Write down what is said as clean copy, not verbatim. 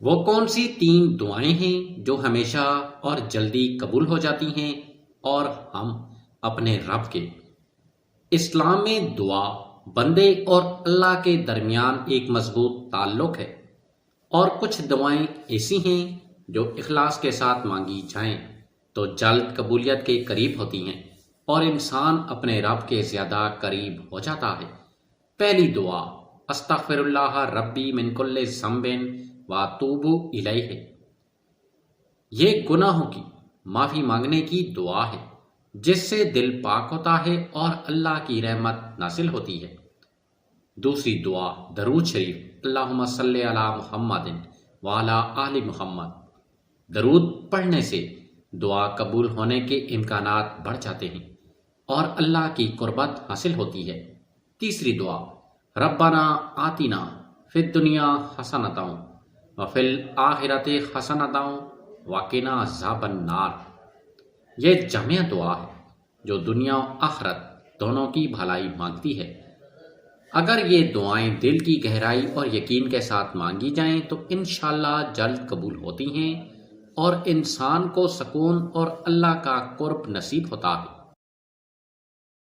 وہ کون سی 3 دعائیں ہیں جو ہمیشہ اور جلدی قبول ہو جاتی ہیں اور ہم اپنے رب کے؟ اسلام میں دعا بندے اور اللہ کے درمیان ایک مضبوط تعلق ہے، اور کچھ دعائیں ایسی ہیں جو اخلاص کے ساتھ مانگی جائیں تو جلد قبولیت کے قریب ہوتی ہیں اور انسان اپنے رب کے زیادہ قریب ہو جاتا ہے۔ پہلی دعا استغفر اللہ ربی من کل ذنب واتوب الیہ، یہ گناہوں کی معافی مانگنے کی دعا ہے جس سے دل پاک ہوتا ہے اور اللہ کی رحمت نازل ہوتی ہے۔ دوسری دعا درود شریف، اللہم صلی علی محمد وعلی آل محمد، درود پڑھنے سے دعا قبول ہونے کے امکانات بڑھ جاتے ہیں اور اللہ کی قربت حاصل ہوتی ہے۔ تیسری دعا ربنا آتنا فی الدنیا حسنۃ وفی الآخرۃ حسنۃ وقنا عذاب النار، یہ جامع دعا ہے جو دنیا و آخرت دونوں کی بھلائی مانگتی ہے۔ اگر یہ دعائیں دل کی گہرائی اور یقین کے ساتھ مانگی جائیں تو انشاءاللہ جلد قبول ہوتی ہیں اور انسان کو سکون اور اللہ کا قرب نصیب ہوتا ہے۔